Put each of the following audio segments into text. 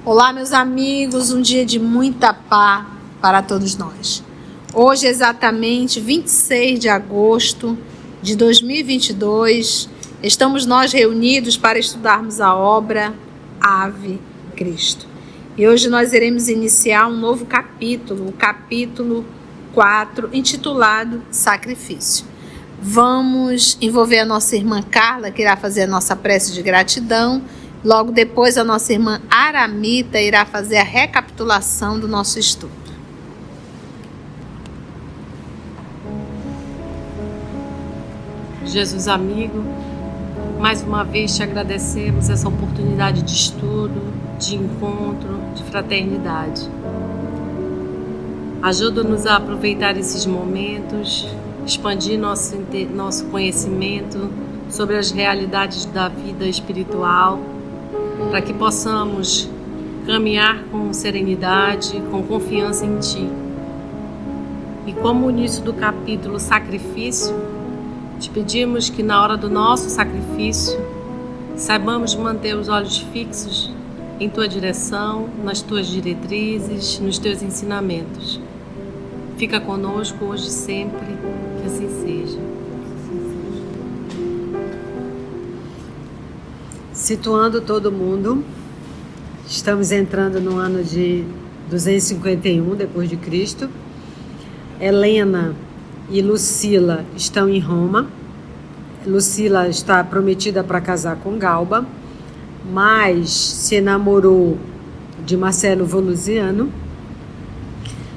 Olá, meus amigos, um dia de muita paz para todos nós. Hoje, exatamente 26 de agosto de 2022, estamos nós reunidos para estudarmos a obra Ave Cristo. E hoje nós iremos iniciar um novo capítulo, o capítulo 4, intitulado Sacrifício. Vamos envolver a nossa irmã Carla, que irá fazer a nossa prece de gratidão. Logo depois, a nossa irmã Aramita irá fazer a recapitulação do nosso estudo. Jesus amigo, mais uma vez te agradecemos essa oportunidade de estudo, de encontro, de fraternidade. Ajuda-nos a aproveitar esses momentos, expandir nosso conhecimento sobre as realidades da vida espiritual, para que possamos caminhar com serenidade, com confiança em Ti. E como o início do capítulo Sacrifício, te pedimos que na hora do nosso sacrifício, saibamos manter os olhos fixos em Tua direção, nas Tuas diretrizes, nos Teus ensinamentos. Fica conosco hoje e sempre, que assim seja. Situando todo mundo, estamos entrando no ano de 251 depois de Cristo. Helena e Lucila estão em Roma. Lucila está prometida para casar com Galba, mas se enamorou de Marcelo Volusiano.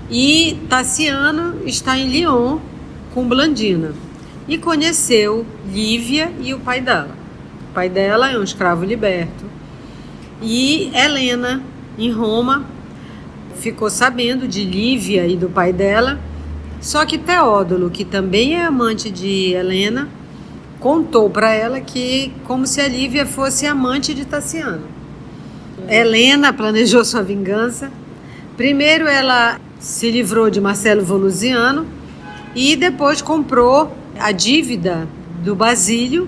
E Tassiano está em Lyon com Blandina e conheceu Lívia e o pai dela. O pai dela é um escravo liberto. E Helena, em Roma, ficou sabendo de Lívia e do pai dela. Só que Teódulo, que também é amante de Helena, contou para ela que como se a Lívia fosse amante de Tassiano. Helena planejou sua vingança. Primeiro ela se livrou de Marcelo Volusiano e depois comprou a dívida do Basílio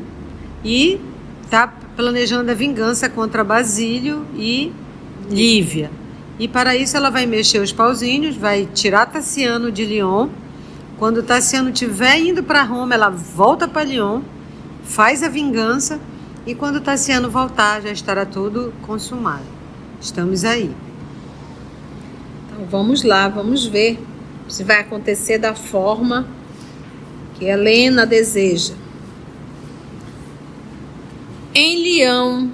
e está planejando a vingança contra Basílio e Lívia. E para isso ela vai mexer os pauzinhos, vai tirar Tassiano de Lyon. Quando Tassiano estiver indo para Roma, ela volta para Lyon, faz a vingança e quando Tassiano voltar já estará tudo consumado. Estamos aí. Então vamos lá, vamos ver se vai acontecer da forma que Helena deseja. Em Lyon,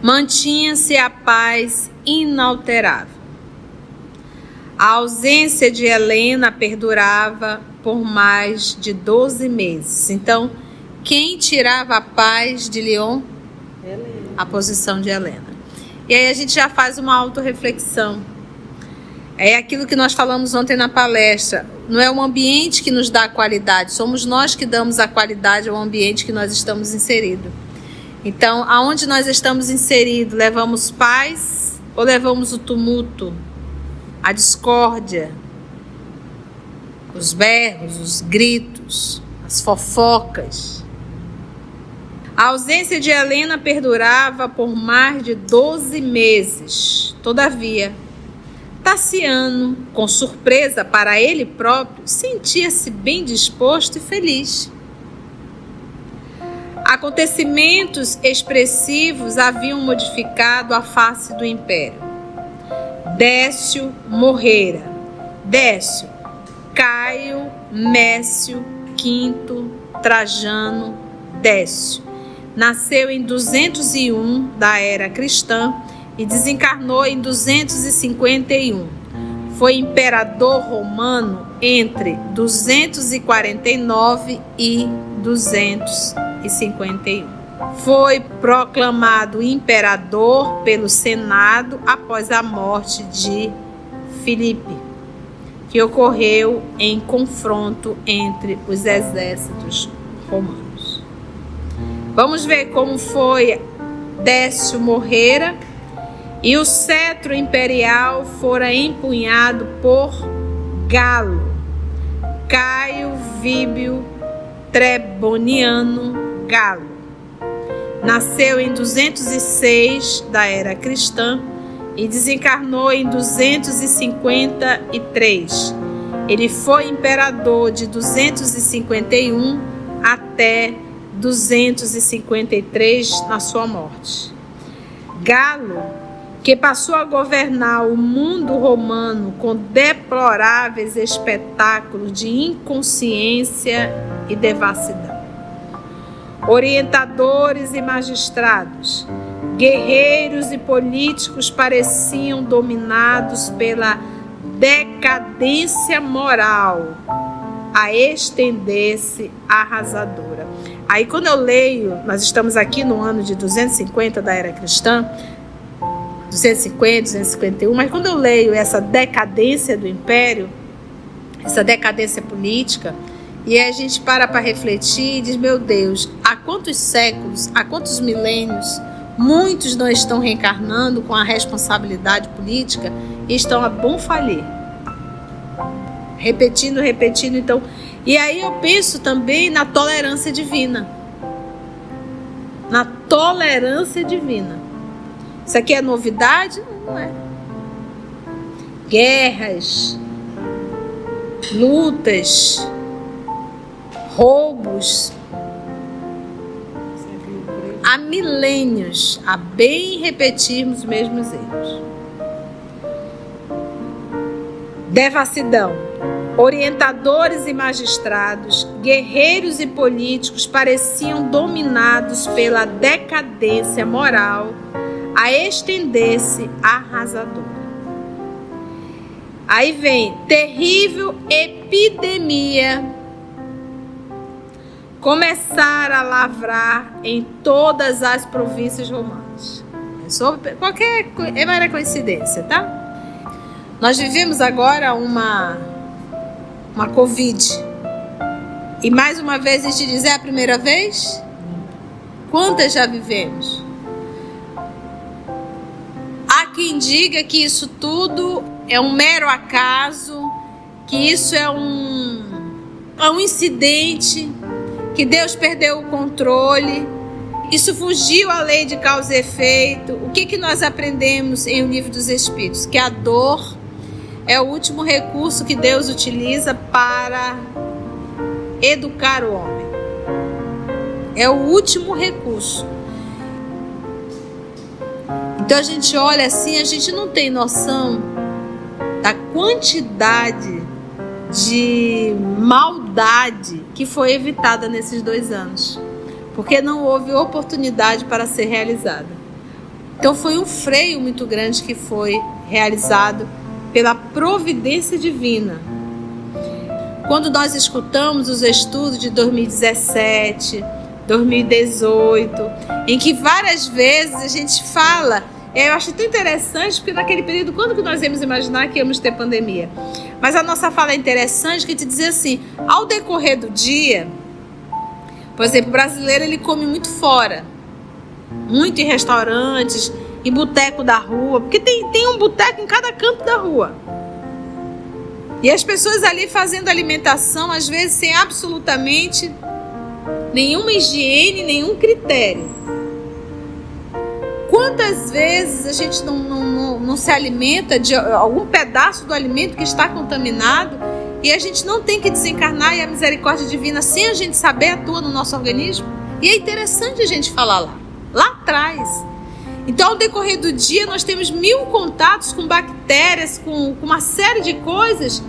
mantinha-se a paz inalterável. A ausência de Helena perdurava por mais de 12 meses. Então, quem tirava a paz de Lyon? Helena. A posição de Helena. E aí a gente já faz uma autorreflexão. É aquilo que nós falamos ontem na palestra. Não é o ambiente que nos dá a qualidade, somos nós que damos a qualidade ao ambiente que nós estamos inseridos. Então, aonde nós estamos inseridos, levamos paz ou levamos o tumulto, a discórdia, os berros, os gritos, as fofocas? A ausência de Helena perdurava por mais de 12 meses. Todavia, Tassiano, com surpresa para ele próprio, sentia-se bem disposto e feliz. Acontecimentos expressivos haviam modificado a face do império. Décio morrera. Décio, Caio, Mécio, Quinto, Trajano, Décio. Nasceu em 201 da era cristã e desencarnou em 251. Foi imperador romano entre 249 e 251. Foi proclamado imperador pelo Senado após a morte de Filipe, que ocorreu em confronto entre os exércitos romanos. Vamos ver como foi Décio morrera. e o cetro imperial fora empunhado por Galo, Caio Víbio Treboniano Galo. Nasceu em 206 da era cristã e desencarnou em 253. Ele foi imperador de 251 até 253 na sua morte. Galo, que passou a governar o mundo romano com deploráveis espetáculos de inconsciência e devassidão. Orientadores e magistrados, guerreiros e políticos pareciam dominados pela decadência moral a estender-se arrasadora. Aí quando eu leio, nós estamos aqui no ano de 250 da era cristã, 250, 251, mas quando eu leio essa decadência do império, essa decadência política, e a gente para refletir e diz, meu Deus, há quantos séculos, há quantos milênios, muitos não estão reencarnando com a responsabilidade política e estão a bom falir. Repetindo, então. E aí eu penso também na tolerância divina. Na tolerância divina. Isso aqui é novidade? Não é. Guerras, lutas, roubos. Há milênios, a bem repetirmos os mesmos erros. Devassidão. Orientadores e magistrados, guerreiros e políticos pareciam dominados pela decadência moral a estender-se arrasadora. Aí vem terrível epidemia começar a lavrar em todas as províncias romanas. Qualquer é mera coincidência, tá? Nós vivemos agora uma Covid. E mais uma vez a gente diz, é a primeira vez? Quantas já vivemos? Há quem diga que isso tudo é um mero acaso, que isso é um incidente, que Deus perdeu o controle, isso fugiu à lei de causa e efeito. O que nós aprendemos em O Livro dos Espíritos? Que a dor é o último recurso que Deus utiliza para educar o homem. É o último recurso. Então a gente olha assim, a gente não tem noção da quantidade de maldade que foi evitada nesses 2 anos. Porque não houve oportunidade para ser realizada. Então foi um freio muito grande que foi realizado pela providência divina. Quando nós escutamos os estudos de 2017, 2018, em que várias vezes a gente fala, eu acho tão interessante, porque naquele período, quando que nós íamos imaginar que íamos ter pandemia? Mas a nossa fala é interessante, que te diz assim, ao decorrer do dia, por exemplo, o brasileiro ele come muito fora, muito em restaurantes, em boteco da rua, porque tem um boteco em cada canto da rua. E as pessoas ali fazendo alimentação, às vezes sem absolutamente nenhuma higiene, nenhum critério. Quantas vezes a gente não se alimenta de algum pedaço do alimento que está contaminado e a gente não tem que desencarnar e a misericórdia divina, sem a gente saber, atua no nosso organismo? E é interessante a gente falar lá atrás. Então, ao decorrer do dia, nós temos 1000 contatos com bactérias, com uma série de coisas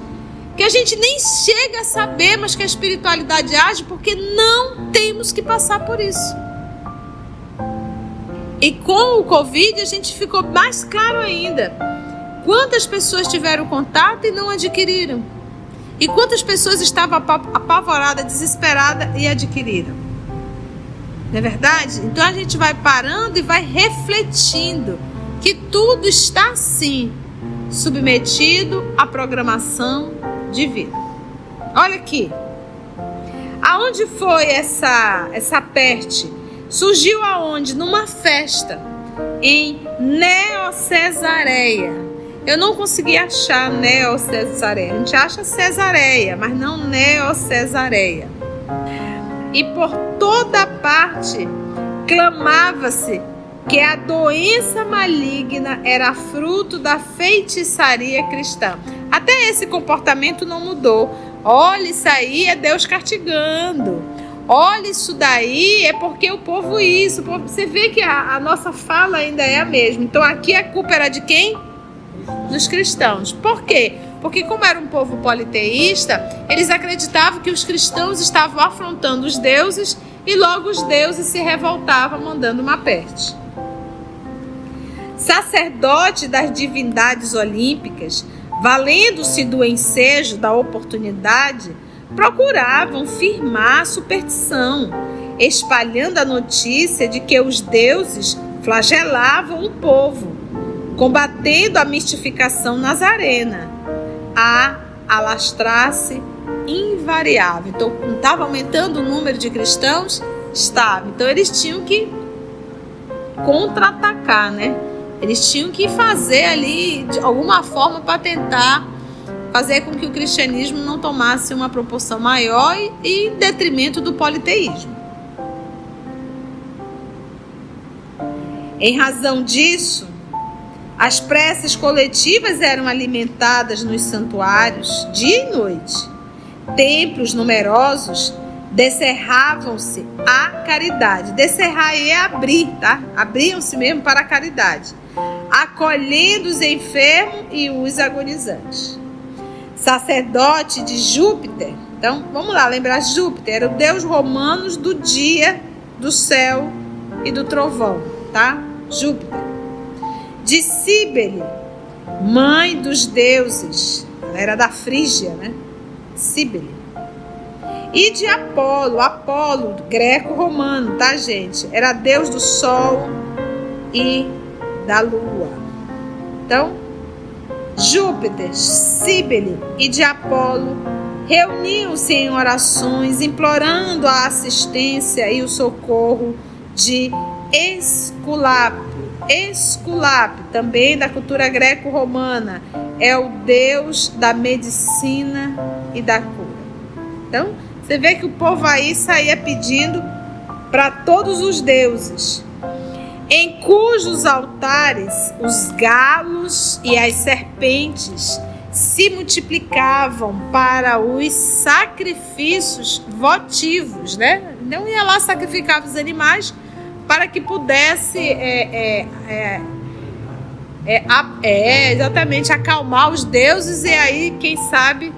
que a gente nem chega a saber, mas que a espiritualidade age, porque não temos que passar por isso. E com o Covid, a gente ficou mais claro ainda. Quantas pessoas tiveram contato e não adquiriram? E quantas pessoas estavam apavoradas, desesperadas e adquiriram? Não é verdade? Então a gente vai parando e vai refletindo que tudo está sim submetido à programação divina. Olha aqui. Aonde foi essa peste? Surgiu aonde? Numa festa. em Neocesareia. Eu não consegui achar Neocesareia. A gente acha Cesareia, mas não Neocesareia. E por toda parte clamava-se que a doença maligna era fruto da feitiçaria cristã. Até esse comportamento não mudou. Olha, isso aí é Deus castigando. Olha, isso daí é porque o povo isso. Você vê que a nossa fala ainda é a mesma. Então aqui a culpa era de quem? Dos cristãos. Por quê? Porque como era um povo politeísta, eles acreditavam que os cristãos estavam afrontando os deuses e logo os deuses se revoltavam mandando uma peste. Sacerdote das divindades olímpicas, valendo-se do ensejo da oportunidade, procuravam firmar a superstição, espalhando a notícia de que os deuses flagelavam o povo, combatendo a mistificação nazarena, a alastrar-se invariável. Então, não estava aumentando o número de cristãos? Estava. Então, eles tinham que contra-atacar, né? Eles tinham que fazer ali, de alguma forma, para tentar fazer com que o cristianismo não tomasse uma proporção maior e em detrimento do politeísmo. Em razão disso, as preces coletivas eram alimentadas nos santuários dia e noite. Templos numerosos descerravam-se à caridade. Descerrar aí é abrir, tá? Abriam-se mesmo para a caridade, acolhendo os enfermos e os agonizantes. Sacerdote de Júpiter. Então, vamos lá, lembrar Júpiter era o deus romano do dia, do céu e do trovão, tá? Júpiter. De Cíbele, mãe dos deuses. Ela era da Frígia, né? Cíbele. E de Apolo, Apolo, greco-romano, tá, gente? Era deus do sol e da lua. Então, Júpiter, Cíbele e de Apolo reuniam-se em orações, implorando a assistência e o socorro de Esculápio. Esculápio, também da cultura greco-romana, é o deus da medicina e da cura. Então, você vê que o povo aí saía pedindo para todos os deuses, em cujos altares os galos e as serpentes se multiplicavam para os sacrifícios votivos, né? Não ia lá sacrificar os animais para que pudesse exatamente acalmar os deuses e aí, quem sabe,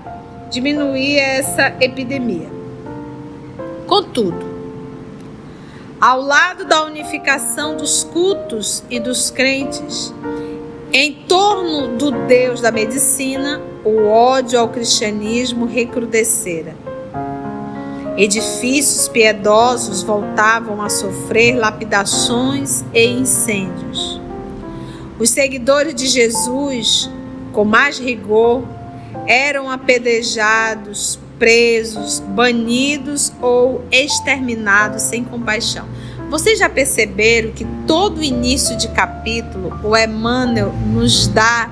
diminuir essa epidemia. Contudo, ao lado da unificação dos cultos e dos crentes, em torno do Deus da medicina, o ódio ao cristianismo recrudescera. Edifícios piedosos voltavam a sofrer lapidações e incêndios. Os seguidores de Jesus, com mais rigor, eram apedrejados, presos, banidos ou exterminados sem compaixão. Vocês já perceberam que todo início de capítulo o Emmanuel nos dá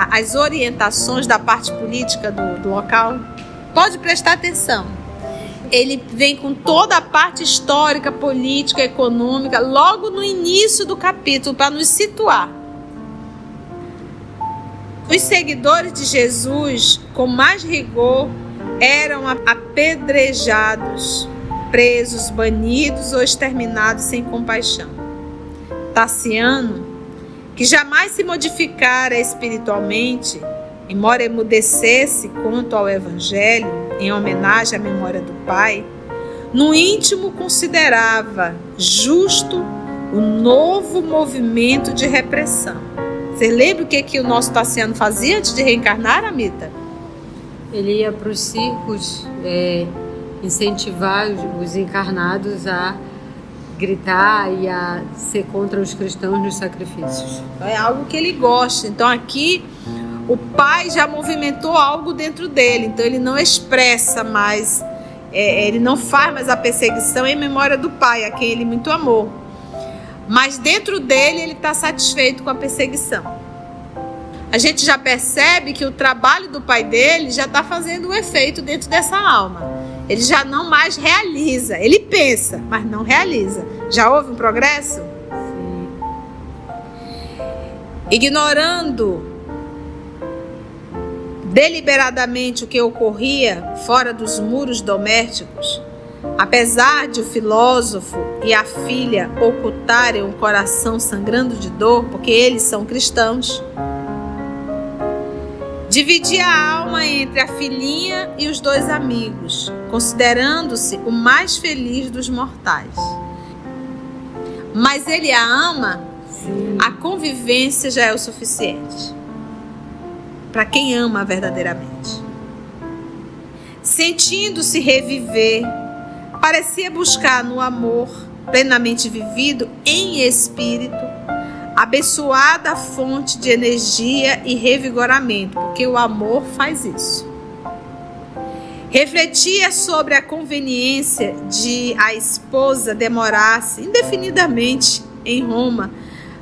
as orientações da parte política do local? Pode prestar atenção. Ele vem com toda a parte histórica, política, econômica, logo no início do capítulo, para nos situar. Os seguidores de Jesus, com mais rigor, eram apedrejados, presos, banidos ou exterminados sem compaixão. Tassiano, que jamais se modificara espiritualmente, embora emudecesse quanto ao Evangelho, em homenagem à memória do Pai, no íntimo considerava justo o novo movimento de repressão. Você lembra o que o nosso Tassiano fazia antes de reencarnar, Amita? Ele ia para os circos incentivar os encarnados a gritar e a ser contra os cristãos nos sacrifícios. É algo que ele gosta. Então aqui o pai já movimentou algo dentro dele. Então ele não expressa mais, ele não faz mais a perseguição em memória do pai, a quem ele muito amou. mas dentro dele ele está satisfeito com a perseguição. A gente já percebe que o trabalho do pai dele já está fazendo um efeito dentro dessa alma. Ele já não mais realiza. Ele pensa, mas não realiza. Já houve um progresso? Sim. Ignorando deliberadamente o que ocorria fora dos muros domésticos, apesar de o filósofo e a filha ocultarem o coração sangrando de dor, porque eles são cristãos, dividia a alma entre a filhinha e os dois amigos, considerando-se o mais feliz dos mortais. Mas ele a ama, Sim. a convivência já é o suficiente. Para quem ama verdadeiramente. Sentindo-se reviver, parecia buscar no amor plenamente vivido em espírito abençoada fonte de energia e revigoramento, porque o amor faz isso. Refletia sobre a conveniência de a esposa demorar-se indefinidamente em Roma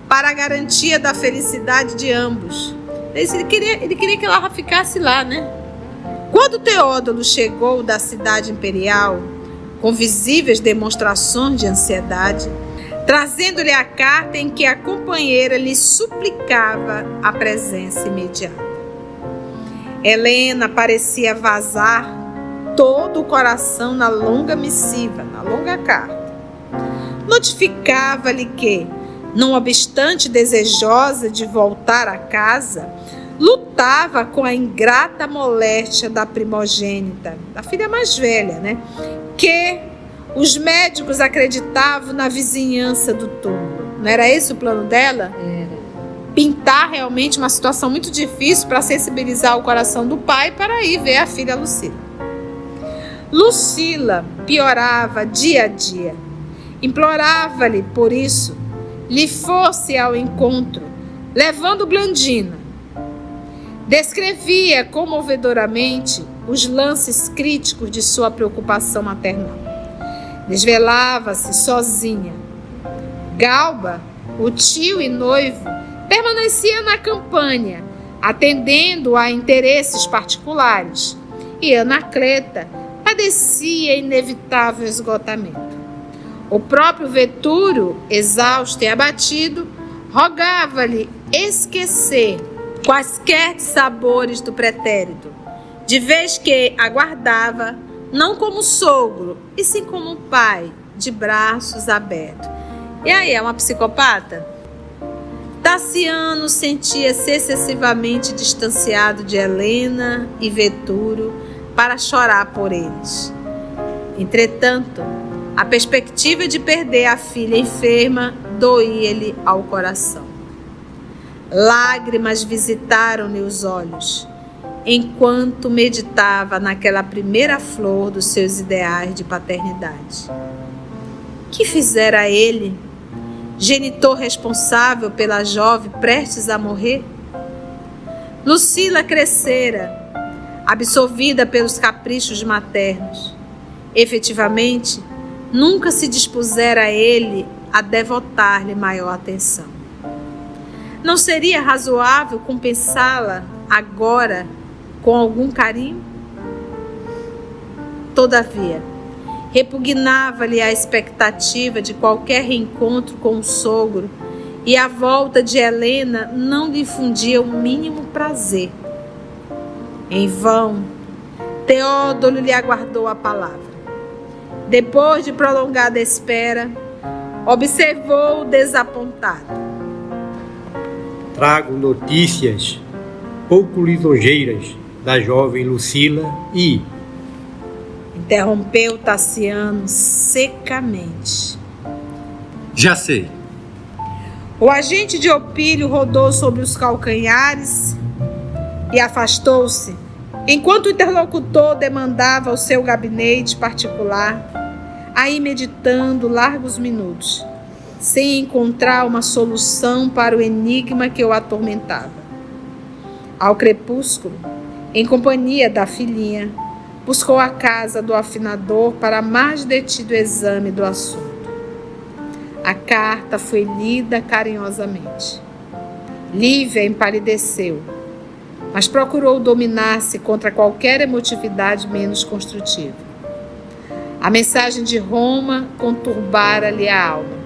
para a garantia da felicidade de ambos. Ele queria que ela ficasse lá, né? Quando Teódulo chegou da cidade imperial, com visíveis demonstrações de ansiedade, trazendo-lhe a carta em que a companheira lhe suplicava a presença imediata. Helena parecia vazar todo o coração na longa missiva, na longa carta. Notificava-lhe que, não obstante desejosa de voltar a casa, lutava com a ingrata moléstia da primogênita, da filha mais velha, né? Que os médicos acreditavam na vizinhança do túmulo. Não era esse o plano dela? Era. Pintar realmente uma situação muito difícil para sensibilizar o coração do pai para ir ver a filha Lucila. Lucila piorava dia a dia. Implorava-lhe, por isso, lhe fosse ao encontro, levando Blandina. Descrevia comovedoramente os lances críticos de sua preocupação maternal. Desvelava-se sozinha. Galba, o tio e noivo, permanecia na campanha, atendendo a interesses particulares, e Anacleta padecia inevitável esgotamento. O próprio Vetúrio, exausto e abatido, rogava-lhe esquecer quaisquer sabores do pretérito, de vez que aguardava, não como sogro, e sim como pai, de braços abertos. E aí, é uma psicopata? Tassiano sentia-se excessivamente distanciado de Helena e Vetúrio para chorar por eles. Entretanto, a perspectiva de perder a filha enferma doía-lhe ao coração. Lágrimas visitaram-lhe os olhos, enquanto meditava naquela primeira flor dos seus ideais de paternidade. Que fizera ele, genitor responsável pela jovem prestes a morrer? Lucila crescera, absorvida pelos caprichos maternos. Efetivamente, nunca se dispusera ele a devotar-lhe maior atenção. Não seria razoável compensá-la agora com algum carinho? Todavia, repugnava-lhe a expectativa de qualquer reencontro com o sogro, e a volta de Helena não lhe infundia o mínimo prazer. Em vão, Teódulo lhe aguardou a palavra. Depois de prolongada espera, observou-o desapontado. Trago notícias pouco lisonjeiras da jovem Lucila e... Interrompeu Tassiano secamente. Já sei. O agente de Opílio rodou sobre os calcanhares e afastou-se, enquanto o interlocutor demandava ao seu gabinete particular, aí meditando largos minutos, sem encontrar uma solução para o enigma que o atormentava. Ao crepúsculo, em companhia da filhinha, buscou a casa do afinador para mais detido exame do assunto. A carta foi lida carinhosamente. Lívia empalideceu, mas procurou dominar-se contra qualquer emotividade menos construtiva. A mensagem de Roma conturbara-lhe a alma.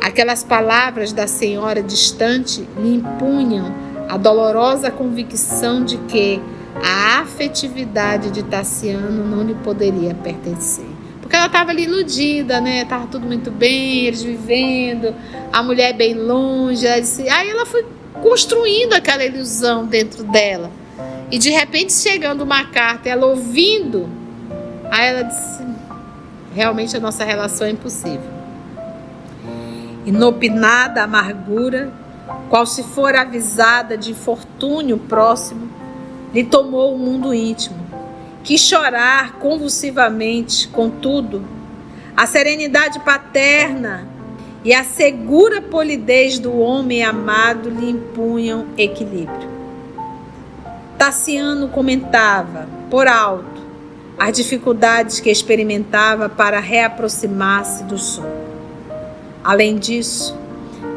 Aquelas palavras da senhora distante lhe impunham a dolorosa convicção de que a afetividade de Tassiano não lhe poderia pertencer. Porque ela estava ali iludida, né? Estava tudo muito bem, eles vivendo, a mulher bem longe. Aí ela foi construindo aquela ilusão dentro dela. E de repente, chegando uma carta, ela ouvindo, aí ela disse: realmente a nossa relação é impossível. Inopinada a amargura, qual se for avisada de infortúnio próximo, lhe tomou o mundo íntimo. Quis chorar convulsivamente, contudo, a serenidade paterna e a segura polidez do homem amado lhe impunham equilíbrio. Tassiano comentava, por alto, as dificuldades que experimentava para reaproximar-se do sonho. Além disso,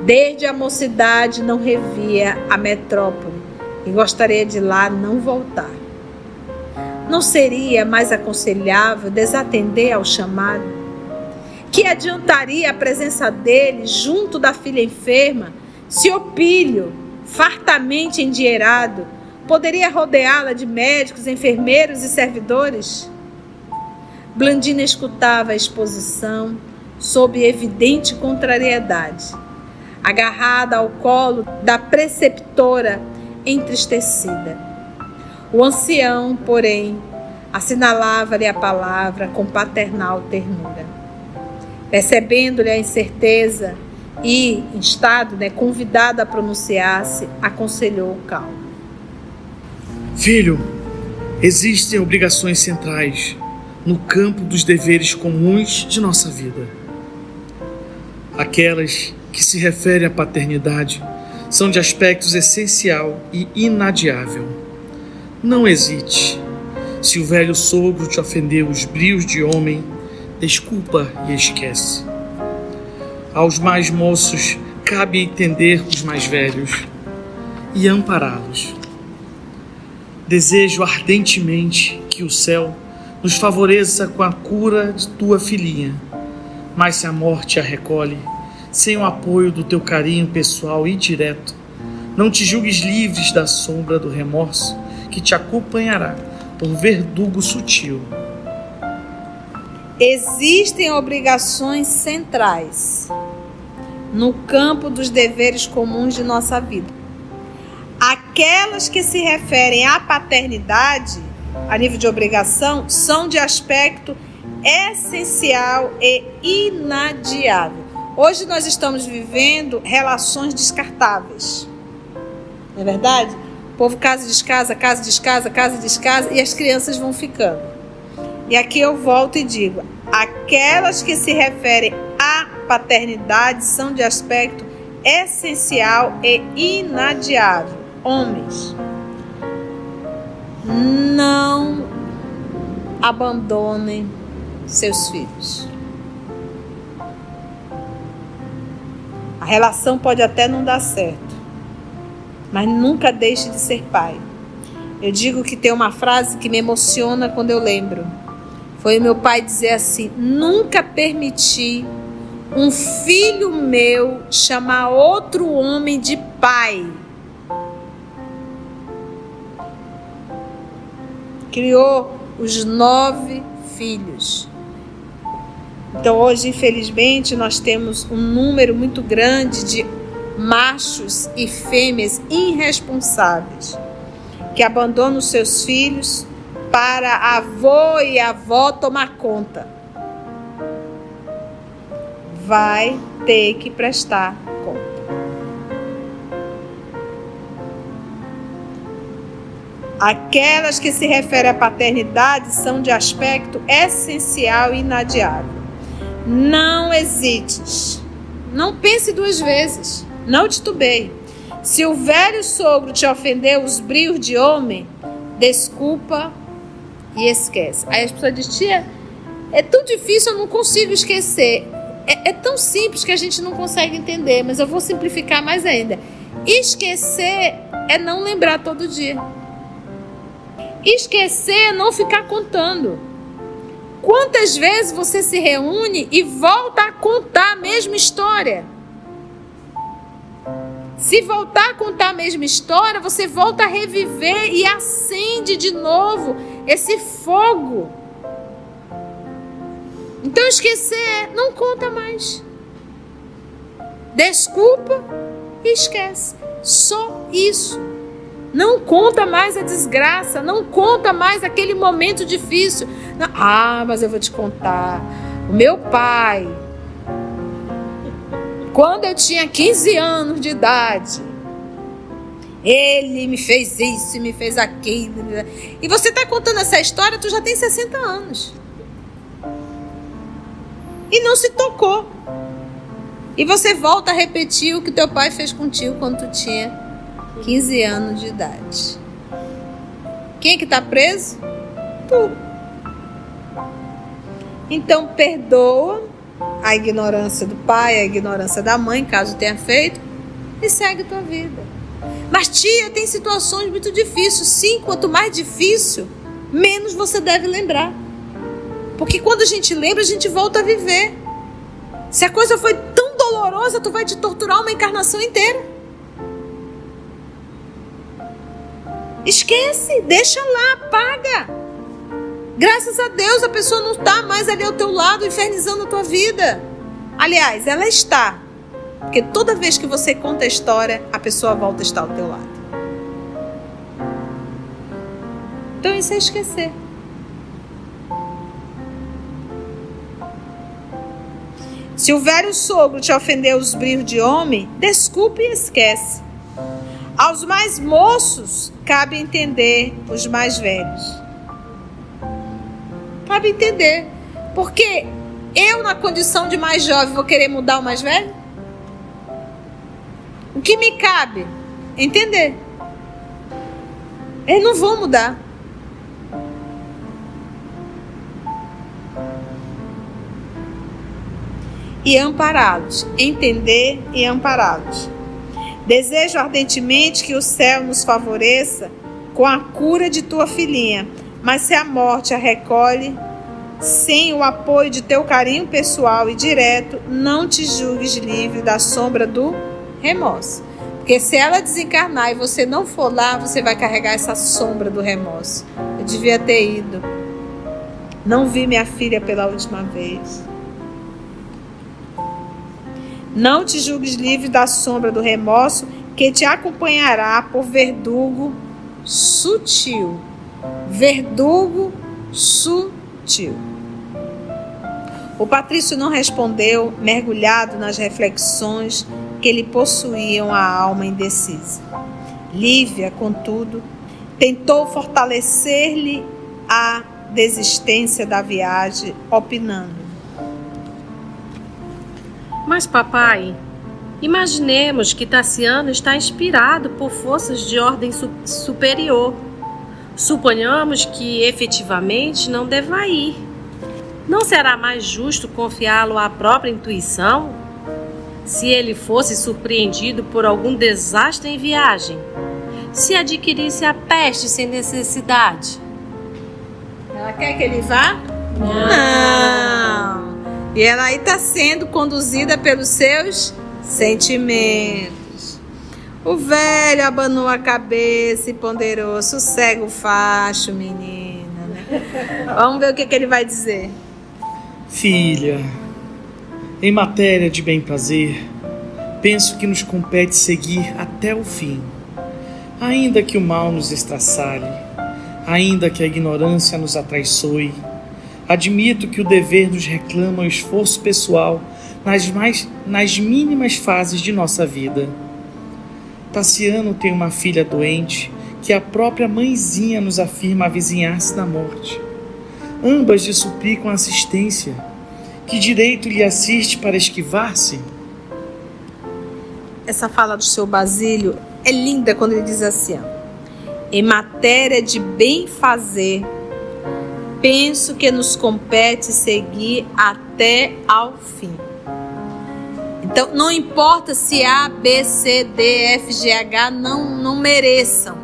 desde a mocidade não revia a metrópole e gostaria de lá não voltar. Não seria mais aconselhável desatender ao chamado? Que adiantaria a presença dele junto da filha enferma, se Opílio, fartamente endinheirado, poderia rodeá-la de médicos, enfermeiros e servidores? Blandina escutava a exposição sob evidente contrariedade, agarrada ao colo da preceptora entristecida. O ancião, porém, assinalava-lhe a palavra com paternal ternura. Percebendo-lhe a incerteza e, em estado, convidado a pronunciar-se, aconselhou calmo. Filho, existem obrigações centrais no campo dos deveres comuns de nossa vida. Aquelas que se referem à paternidade são de aspectos essencial e inadiável. Não hesite. Se o velho sogro te ofendeu os brios de homem, desculpa e esquece. Aos mais moços cabe entender os mais velhos e ampará-los. Desejo ardentemente que o céu nos favoreça com a cura de tua filhinha, mas se a morte a recolhe, sem o apoio do teu carinho pessoal e direto, não te julgues livres da sombra do remorso que te acompanhará por verdugo sutil. Existem obrigações centrais no campo dos deveres comuns de nossa vida. Aquelas que se referem à paternidade, a nível de obrigação, são de aspecto essencial e inadiável. Hoje nós estamos vivendo relações descartáveis. Não é verdade? O povo casa descasa, casa descasa, casa descasa e as crianças vão ficando. E aqui eu volto e digo, aquelas que se referem à paternidade são de aspecto essencial e inadiável. Homens, não abandonem seus filhos. A relação pode até não dar certo, mas nunca deixe de ser pai. Eu digo que tem uma frase que me emociona quando eu lembro. Foi o meu pai dizer assim: nunca permiti um filho meu chamar outro homem de pai. Criou os 9 filhos. Então hoje, infelizmente, nós temos um número muito grande de machos e fêmeas irresponsáveis que abandonam os seus filhos para avô e avó tomar conta. Vai ter que prestar conta. Aquelas que se referem à paternidade são de aspecto essencial e inadiável. Não hesites. Não pense 2 vezes. Não titubeie. Se o velho sogro te ofendeu os brios de homem, desculpa e esquece. Aí as pessoas dizem: tia, é tão difícil, eu não consigo esquecer. é tão simples que a gente não consegue entender, mas eu vou simplificar mais ainda. Esquecer é não lembrar todo dia. Esquecer é não ficar contando. Quantas vezes você se reúne e volta a contar a mesma história? Se voltar a contar a mesma história, você volta a reviver e acende de novo esse fogo. Então esquecer, não conta mais. Desculpa e esquece. Só isso. Não conta mais a desgraça, não conta mais aquele momento difícil. Não, mas eu vou te contar. O meu pai, quando eu tinha 15 anos de idade, ele me fez isso, me fez aquilo. E você está contando essa história, tu já tem 60 anos. E não se tocou. E você volta a repetir o que teu pai fez contigo quando tu tinha 15 anos de idade. Quem é que está preso? Tu. Então perdoa a ignorância do pai, a ignorância da mãe, caso tenha feito, e segue tua vida. Mas tia, tem situações muito difíceis. Sim, quanto mais difícil, menos você deve lembrar. Porque quando a gente lembra, a gente volta a viver. Se a coisa foi tão dolorosa, tu vai te torturar uma encarnação inteira. Esquece, deixa lá, apaga. Graças a Deus a pessoa não está mais ali ao teu lado, infernizando a tua vida. Aliás, ela está. Porque toda vez que você conta a história, a pessoa volta a estar ao teu lado. Então isso é esquecer. Se o velho sogro te ofendeu os brios de homem, desculpe e esquece. Aos mais moços, cabe entender os mais velhos. Cabe entender. Porque eu, na condição de mais jovem, vou querer mudar o mais velho? O que me cabe? Entender. Eles não vão mudar. E ampará-los. Entender e ampará-los. Desejo ardentemente que o céu nos favoreça com a cura de tua filhinha, mas se a morte a recolhe, sem o apoio de teu carinho pessoal e direto, não te julgues livre da sombra do remorso. Porque se ela desencarnar e você não for lá, você vai carregar essa sombra do remorso. Eu devia ter ido. Não vi minha filha pela última vez. Não te julgues livre da sombra do remorso, que te acompanhará por verdugo sutil. Verdugo sutil. O patrício não respondeu, mergulhado nas reflexões que lhe possuíam a alma indecisa. Lívia, contudo, tentou fortalecer-lhe a desistência da viagem, opinando: Mas, papai, imaginemos que Tassiano está inspirado por forças de ordem superior. Suponhamos que efetivamente não deva ir. Não será mais justo confiá-lo à própria intuição? Se ele fosse surpreendido por algum desastre em viagem, se adquirisse a peste sem necessidade. Ela quer que ele vá? Não. E ela aí está sendo conduzida pelos seus sentimentos. O velho abanou a cabeça e ponderou: sossega o facho, menina, né? Vamos ver o que ele vai dizer. Filha, em matéria de bem-prazer, penso que nos compete seguir até o fim. Ainda que o mal nos estraçalhe, ainda que a ignorância nos atraiçoe, admito que o dever nos reclama o esforço pessoal nas mínimas fases de nossa vida. Tassiano tem uma filha doente que a própria mãezinha nos afirma avizinhar-se da morte. Ambas lhe suplicam assistência. Que direito lhe assiste para esquivar-se? Essa fala do seu Basílio é linda quando ele diz assim: em matéria de bem fazer, penso que nos compete seguir até ao fim. Então, não importa se A, B, C, D, F, G, H não mereçam.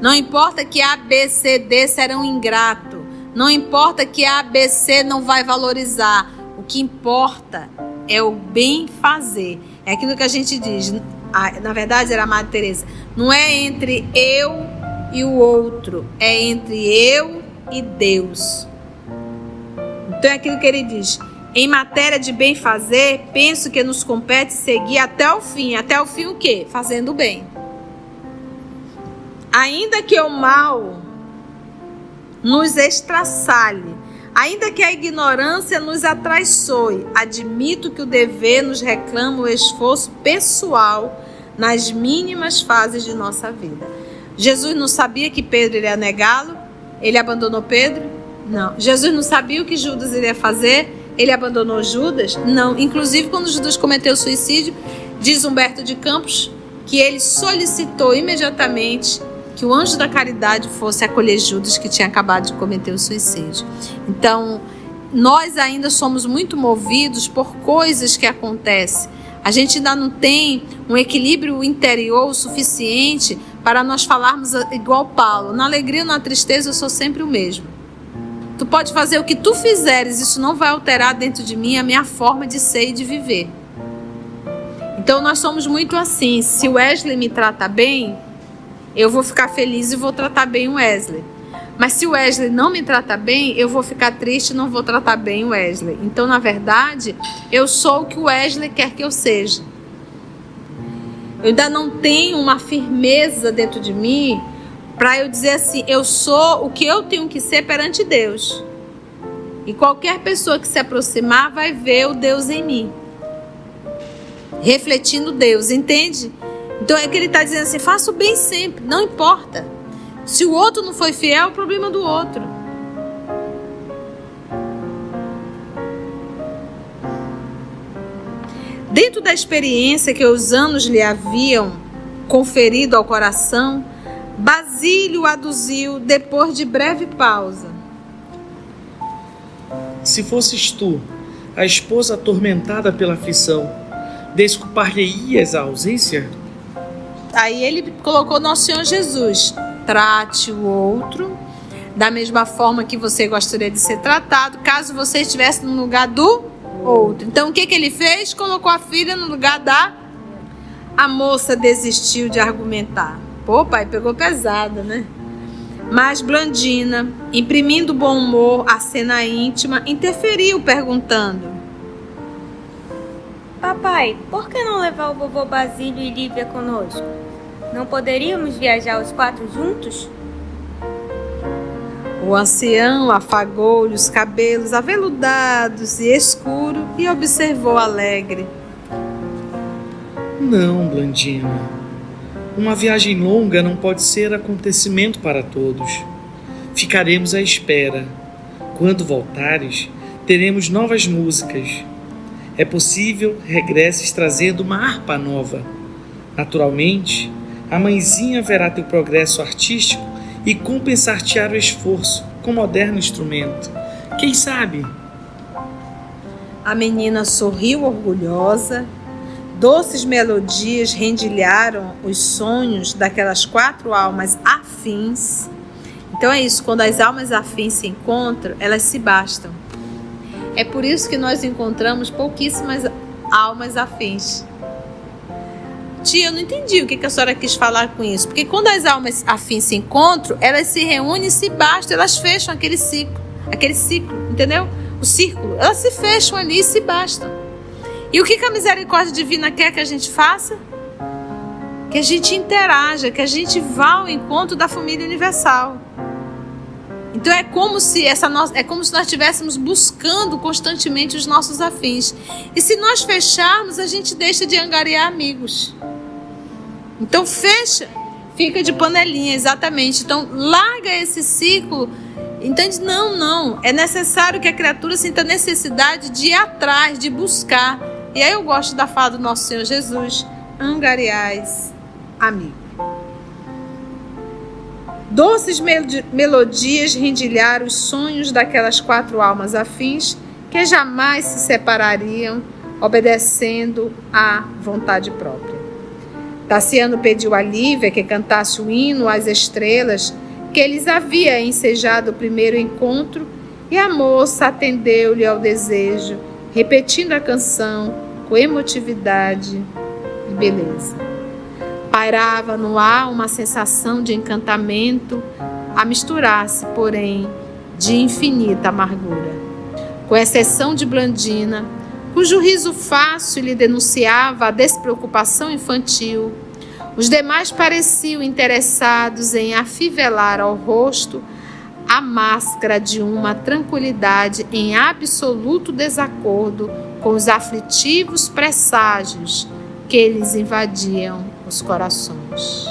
Não importa que A, B, C, D serão ingratos. Não importa que A, B, C não vai valorizar. O que importa é o bem fazer. É aquilo que a gente diz. Na verdade, era a Madre Teresa. Não é entre eu e o outro. É entre eu e Deus. Então é aquilo que ele diz. Em matéria de bem fazer, penso que nos compete seguir até o fim. Até o fim o quê? Fazendo o bem. Ainda que o mal nos estraçalhe, ainda que a ignorância nos atraiçoe, admito que o dever nos reclama o esforço pessoal nas mínimas fases de nossa vida. Jesus não sabia que Pedro iria negá-lo? Ele abandonou Pedro? Não. Jesus não sabia o que Judas iria fazer? Ele abandonou Judas? Não. Inclusive, quando Judas cometeu suicídio, diz Humberto de Campos que ele solicitou imediatamente que o anjo da caridade fosse acolher Judas, que tinha acabado de cometer o suicídio. Então, nós ainda somos muito movidos por coisas que acontecem. A gente ainda não tem um equilíbrio interior suficiente para nós falarmos igual Paulo. Na alegria ou na tristeza eu sou sempre o mesmo. Tu pode fazer o que tu fizeres, isso não vai alterar dentro de mim a minha forma de ser e de viver. Então nós somos muito assim. Se o Wesley me trata bem, eu vou ficar feliz e vou tratar bem o Wesley. Mas se o Wesley não me trata bem, eu vou ficar triste e não vou tratar bem o Wesley. Então, na verdade, eu sou o que o Wesley quer que eu seja. Eu ainda não tenho uma firmeza dentro de mim para eu dizer assim, eu sou o que eu tenho que ser perante Deus. E qualquer pessoa que se aproximar vai ver o Deus em mim. Refletindo Deus, entende? Então é que ele está dizendo assim, faça o bem sempre, não importa. Se o outro não foi fiel, é o problema do outro. Dentro da experiência que os anos lhe haviam conferido ao coração, Basílio aduziu depois de breve pausa. Se fosses tu, a esposa atormentada pela aflição, desculpar-lhe-ias a ausência? Aí ele colocou Nosso Senhor Jesus. Trate o outro da mesma forma que você gostaria de ser tratado, caso você estivesse no lugar do outro. Então o que ele fez? Colocou a filha no lugar da... A moça desistiu de argumentar. Pô, pai, pegou pesada, né? Mas Blandina, imprimindo bom humor à cena íntima, interferiu perguntando: Papai, por que não levar o vovô Basílio e Lívia conosco? Não poderíamos viajar os 4 juntos? O ancião afagou-lhe os cabelos aveludados e escuros e observou alegre: Não, Blandina. Uma viagem longa não pode ser acontecimento para todos. Ficaremos à espera. Quando voltares, teremos novas músicas. É possível regresses trazendo uma harpa nova. Naturalmente, a mãezinha verá teu progresso artístico e compensar-te-á o esforço com moderno instrumento. Quem sabe? A menina sorriu orgulhosa. Doces melodias rendilharam os sonhos daquelas 4 almas afins. Então é isso, quando as almas afins se encontram, elas se bastam. É por isso que nós encontramos pouquíssimas almas afins. Tia, eu não entendi o que a senhora quis falar com isso. Porque quando as almas afins se encontram, elas se reúnem e se bastam, elas fecham aquele ciclo, entendeu? O círculo, elas se fecham ali e se bastam. E o que a misericórdia divina quer que a gente faça? Que a gente interaja, que a gente vá ao encontro da família universal. Então é como se nós estivéssemos buscando constantemente os nossos afins. E se nós fecharmos, a gente deixa de angariar amigos. Então fecha, fica de panelinha, exatamente. Então larga esse ciclo. Entende? Não. É necessário que a criatura sinta necessidade de ir atrás, de buscar. E aí eu gosto da fala do Nosso Senhor Jesus: angariais amigo. Doces melodias rendilharam os sonhos daquelas 4 almas afins que jamais se separariam obedecendo à vontade própria. Tassiano pediu a Lívia que cantasse o hino às estrelas que lhes havia ensejado o primeiro encontro, e a moça atendeu-lhe ao desejo, repetindo a canção com emotividade e beleza. Pairava no ar uma sensação de encantamento, a misturar-se, porém, de infinita amargura. Com exceção de Blandina, cujo riso fácil lhe denunciava a despreocupação infantil, os demais pareciam interessados em afivelar ao rosto a máscara de uma tranquilidade em absoluto desacordo com os aflitivos presságios que lhes invadiam os corações.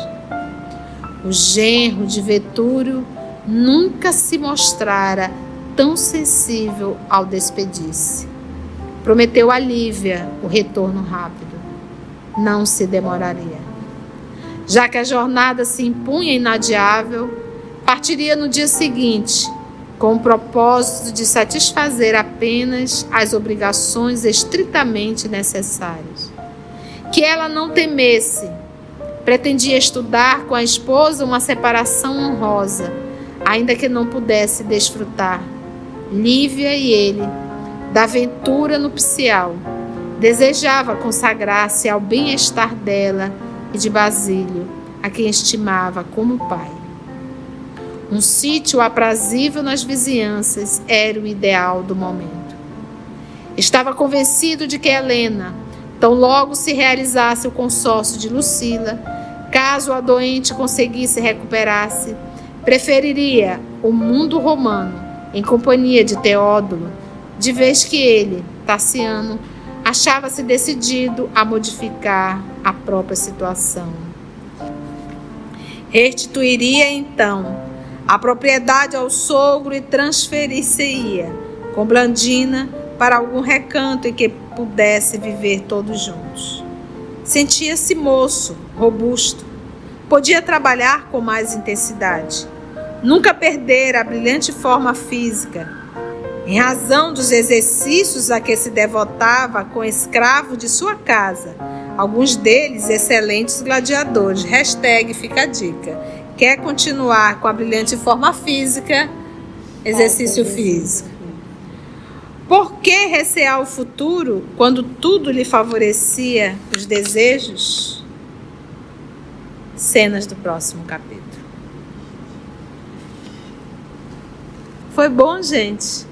O genro de Vetúrio nunca se mostrara tão sensível ao despedir-se. Prometeu a Lívia o retorno rápido. Não se demoraria. Já que a jornada se impunha inadiável, partiria no dia seguinte, com o propósito de satisfazer apenas as obrigações estritamente necessárias. Que ela não temesse. Pretendia estudar com a esposa uma separação honrosa, ainda que não pudesse desfrutar, Lívia e ele, da aventura nupcial. Desejava consagrar-se ao bem-estar dela e de Basílio, a quem estimava como pai. Um sítio aprazível nas vizinhanças era o ideal do momento. Estava convencido de que Helena, tão logo se realizasse o consórcio de Lucila, caso a doente conseguisse recuperar-se, preferiria o mundo romano em companhia de Teódulo, de vez que ele, Tassiano, achava-se decidido a modificar a própria situação. Restituiria então a propriedade ao sogro e transferir-se-ia com Blandina para algum recanto em que pudesse viver todos juntos. Sentia-se moço, robusto, podia trabalhar com mais intensidade. Nunca perdera a brilhante forma física, em razão dos exercícios a que se devotava com escravos de sua casa, alguns deles excelentes gladiadores. Fica a dica. Quer continuar com a brilhante forma física? Exercício físico. Por que recear o futuro quando tudo lhe favorecia os desejos? Cenas do próximo capítulo. Foi bom, gente?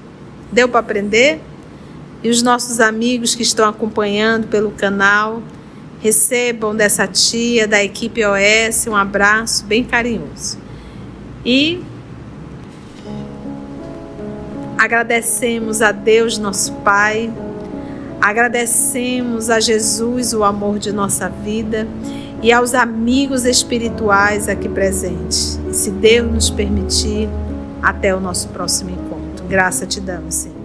Deu para aprender? E os nossos amigos que estão acompanhando pelo canal, recebam dessa tia, da equipe OS, um abraço bem carinhoso. E agradecemos a Deus, nosso Pai, agradecemos a Jesus, o amor de nossa vida, e aos amigos espirituais aqui presentes. E se Deus nos permitir, até o nosso próximo encontro. Graça te damos, Senhor.